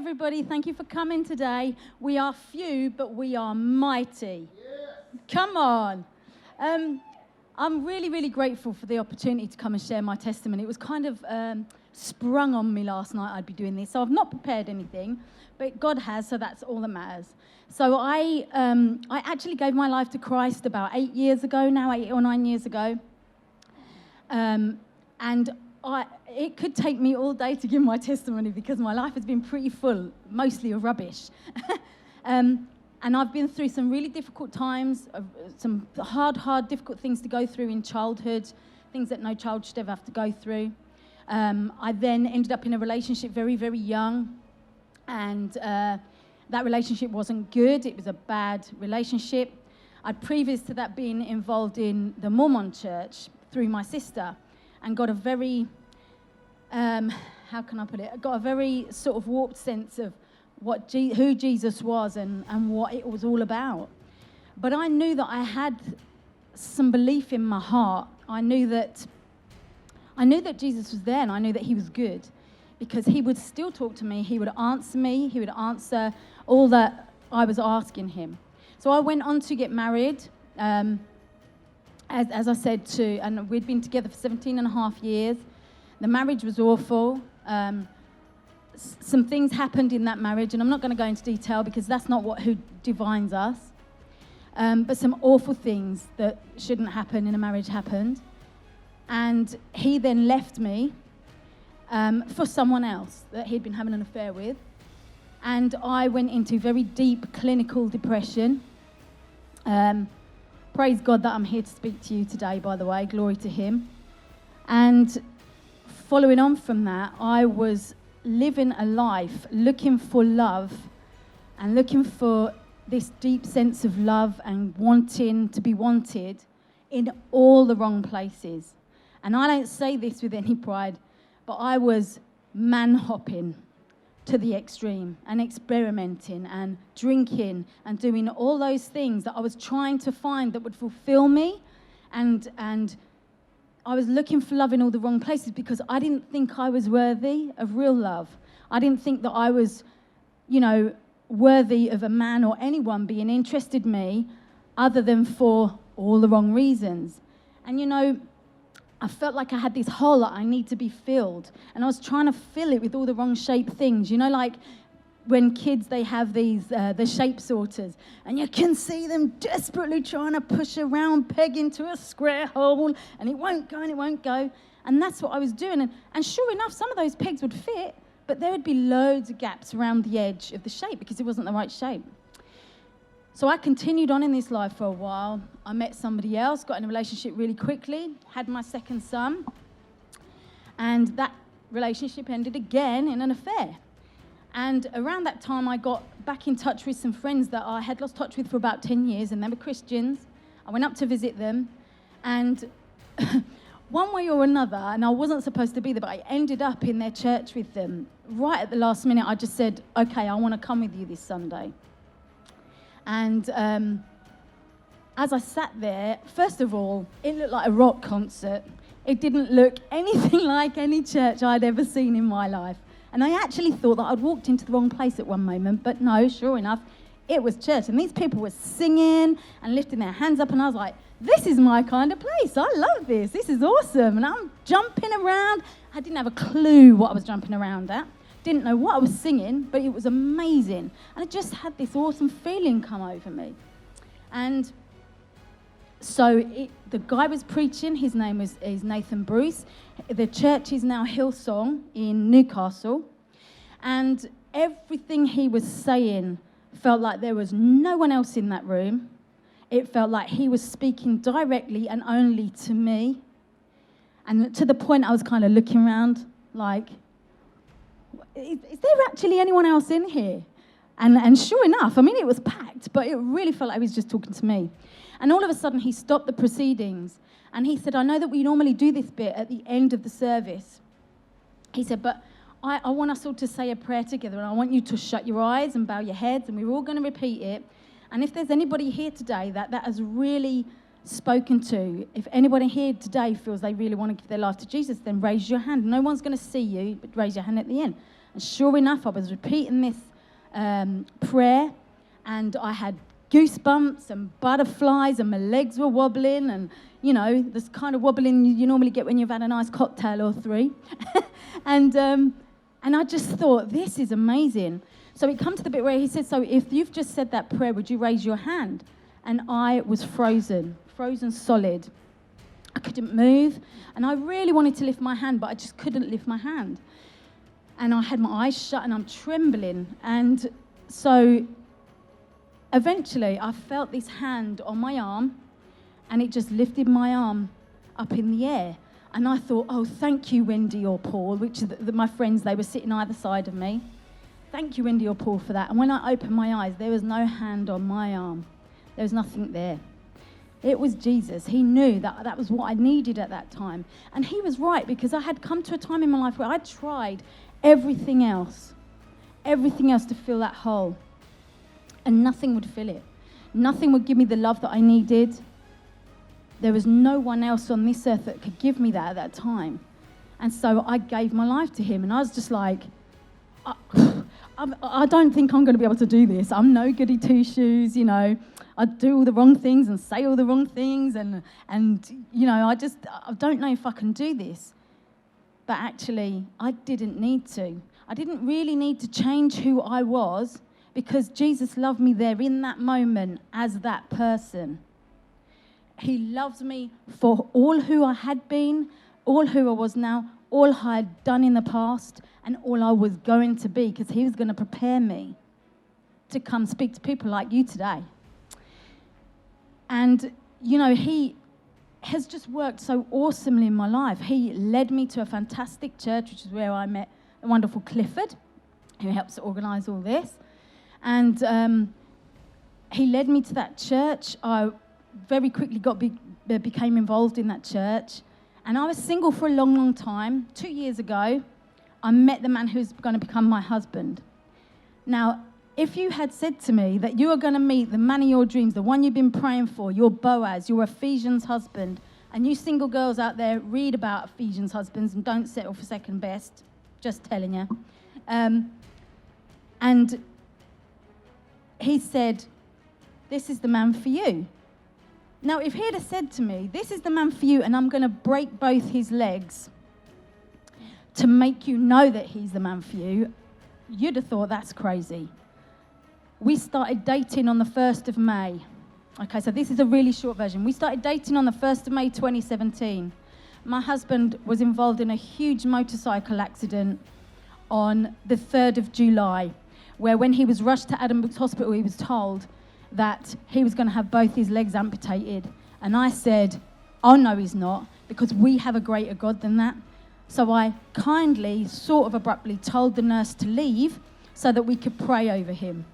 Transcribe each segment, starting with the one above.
everybody. Thank you for coming today. We are few, but we are mighty. Yes. Come on. I'm really, really grateful for the opportunity to come and share my testimony. It was kind of sprung on me last night I'd be doing this. So I've not prepared anything, but God has, so that's all that matters. So I actually gave my life to Christ about 8 years ago now, 8 or 9 years ago. And it could take me all day to give my testimony because my life has been pretty full, mostly of rubbish. And I've been through some really difficult times, some hard, difficult things to go through in childhood, things that no child should ever have to go through. I then ended up in a relationship very, very young, and that relationship wasn't good. It was a bad relationship. I'd previous to that been involved in the Mormon church through my sister, and got a very, how can I put it? I got a very sort of warped sense of who Jesus was and what it was all about. But I knew that I had some belief in my heart. I knew that Jesus was there, and I knew that he was good, because he would still talk to me. He would answer me. He would answer all that I was asking him. So I went on to get married. As I said, and we'd been together for 17 and a half years. The marriage was awful. Some things happened in that marriage, and I'm not going to go into detail because that's not who defines us. But some awful things that shouldn't happen in a marriage happened. And he then left me for someone else that he'd been having an affair with. And I went into very deep clinical depression. Praise God that I'm here to speak to you today, by the way. Glory to him. And following on from that, I was living a life looking for love and looking for this deep sense of love and wanting to be wanted in all the wrong places. And I don't say this with any pride, but I was man-hopping to the extreme and experimenting and drinking and doing all those things that I was trying to find that would fulfill me, and I was looking for love in all the wrong places because I didn't think I was worthy of real love. I didn't think that I was, worthy of a man or anyone being interested in me other than for all the wrong reasons. And I felt like I had this hole that I need to be filled. And I was trying to fill it with all the wrong shaped things. Like when kids, they have these, the shape sorters. And you can see them desperately trying to push a round peg into a square hole. And it won't go and it won't go. And that's what I was doing. And sure enough, some of those pegs would fit. But there would be loads of gaps around the edge of the shape because it wasn't the right shape. So I continued on in this life for a while. I met somebody else, got in a relationship really quickly, had my second son, and that relationship ended again in an affair. And around that time, I got back in touch with some friends that I had lost touch with for about 10 years, and they were Christians. I went up to visit them, and one way or another, and I wasn't supposed to be there, but I ended up in their church with them. Right at the last minute, I just said, okay, I want to come with you this Sunday. And as I sat there, first of all, it looked like a rock concert. It didn't look anything like any church I'd ever seen in my life. And I actually thought that I'd walked into the wrong place at one moment, but no, sure enough, it was church. And these people were singing and lifting their hands up, and I was like, this is my kind of place. I love this. This is awesome. And I'm jumping around. I didn't have a clue what I was jumping around at. Didn't know what I was singing, but it was amazing. And I just had this awesome feeling come over me. And so the guy was preaching. His name is Nathan Bruce. The church is now Hillsong in Newcastle. And everything he was saying felt like there was no one else in that room. It felt like he was speaking directly and only to me. And to the point I was kind of looking around like, is there actually anyone else in here? And sure enough, it was packed, but it really felt like he was just talking to me. And all of a sudden, he stopped the proceedings, and he said, I know that we normally do this bit at the end of the service. He said, but I want us all to say a prayer together, and I want you to shut your eyes and bow your heads, and we're all going to repeat it. And if there's anybody here today that has really spoken to, if anybody here today feels they really want to give their life to Jesus, then raise your hand. No one's going to see you, but raise your hand at the end. And sure enough, I was repeating this prayer, and I had goosebumps and butterflies, and my legs were wobbling, and, you know, this kind of wobbling you normally get when you've had a nice cocktail or three. And I just thought, this is amazing. So it comes to the bit where he said, so if you've just said that prayer, would you raise your hand? And I was frozen solid. I couldn't move, and I really wanted to lift my hand, but I just couldn't lift my hand. And I had my eyes shut, and I'm trembling. And so eventually I felt this hand on my arm, and it just lifted my arm up in the air. And I thought, oh, thank you, Wendy or Paul, which are my friends, they were sitting either side of me. Thank you, Wendy or Paul, for that. And when I opened my eyes, there was no hand on my arm. There was nothing there. It was Jesus. He knew that that was what I needed at that time. And he was right, because I had come to a time in my life where I tried everything else to fill that hole. And nothing would fill it. Nothing would give me the love that I needed. There was no one else on this earth that could give me that at that time. And so I gave my life to him. And I was just like, I don't think I'm going to be able to do this. I'm no goody two-shoes, you know. I do all the wrong things and say all the wrong things. And you know, I don't know if I can do this. But actually, I didn't need to. I didn't really need to change who I was, because Jesus loved me there in that moment as that person. He loved me for all who I had been, all who I was now, all I had done in the past, and all I was going to be, because he was going to prepare me to come speak to people like you today. And, you know, he has just worked so awesomely in my life. He led me to a fantastic church, which is where I met the wonderful Clifford, who helps to organise all this. And he led me to that church. I very quickly became involved in that church. And I was single for a long, long time. 2 years ago, I met the man who's going to become my husband. Now, if you had said to me that you are going to meet the man of your dreams, the one you've been praying for, your Boaz, your Ephesians husband, and you single girls out there, read about Ephesians husbands and don't settle for second best, just telling you. And he said, this is the man for you. Now, if he'd have said to me, this is the man for you, and I'm going to break both his legs to make you know that he's the man for you, you'd have thought that's crazy. We started dating on the 1st of May. Okay, so this is a really short version. We started dating on the 1st of May 2017. My husband was involved in a huge motorcycle accident on the 3rd of July, where when he was rushed to Addenbrooke's Hospital, he was told that he was going to have both his legs amputated. And I said, oh, no, he's not, because we have a greater God than that. So I kindly, sort of abruptly, told the nurse to leave so that we could pray over him.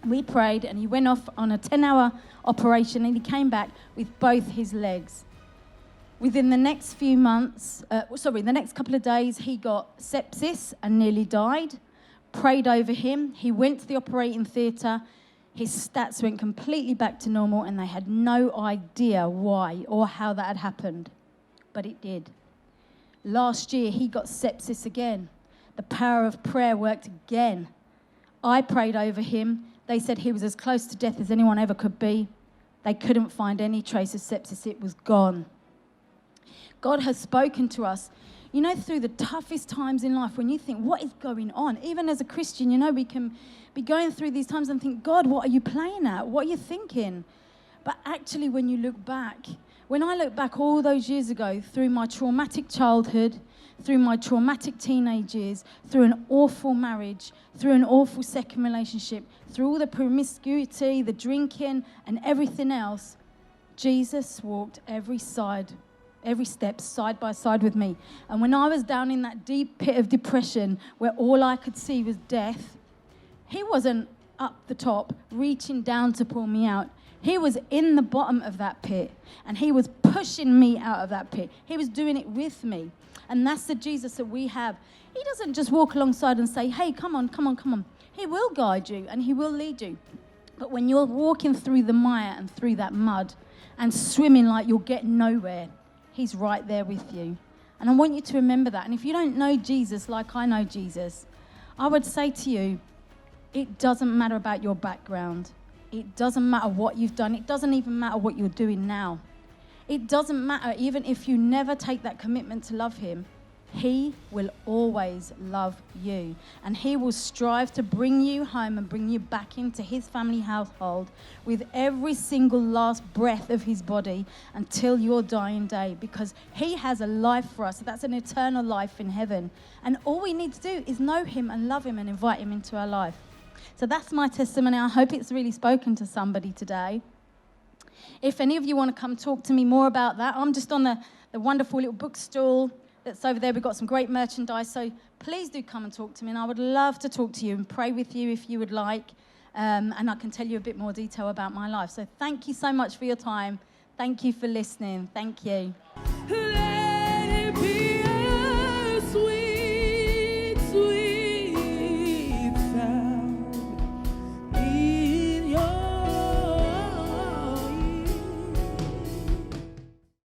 We prayed, and he went off on a 10-hour operation, and he came back with both his legs. Within the next the next couple of days, he got sepsis and nearly died. Prayed over him. He went to the operating theatre. His stats went completely back to normal, and they had no idea why or how that had happened. But it did. Last year, he got sepsis again. The power of prayer worked again. I prayed over him. They said he was as close to death as anyone ever could be. They couldn't find any trace of sepsis. It was gone. God has spoken to us, you know, through the toughest times in life, when you think, what is going on? Even as a Christian, you know, we can be going through these times and think, God, what are you playing at? What are you thinking? But actually, when you look back, when I look back all those years ago, through my traumatic childhood, through my traumatic teenage years, through an awful marriage, through an awful second relationship, through all the promiscuity, the drinking, and everything else, Jesus walked every step side by side with me. And when I was down in that deep pit of depression where all I could see was death, he wasn't up the top reaching down to pull me out. He was in the bottom of that pit, and he was pushing me out of that pit. He was doing it with me. And that's the Jesus that we have. He doesn't just walk alongside and say, hey, come on, come on, come on. He will guide you and he will lead you. But when you're walking through the mire and through that mud and swimming like you'll get nowhere, he's right there with you. And I want you to remember that. And if you don't know Jesus like I know Jesus, I would say to you, it doesn't matter about your background. It doesn't matter what you've done. It doesn't even matter what you're doing now. It doesn't matter even if you never take that commitment to love him. He will always love you, and he will strive to bring you home and bring you back into his family household with every single last breath of his body until your dying day, because he has a life for us. That's an eternal life in heaven, and all we need to do is know him and love him and invite him into our life. So that's my testimony. I hope it's really spoken to somebody today. If any of you want to come talk to me more about that, I'm just on the wonderful little bookstall that's over there. We've got some great merchandise, so please do come and talk to me, and I would love to talk to you and pray with you if you would like, and I can tell you a bit more detail about my life. So thank you so much for your time. Thank you for listening. Thank you.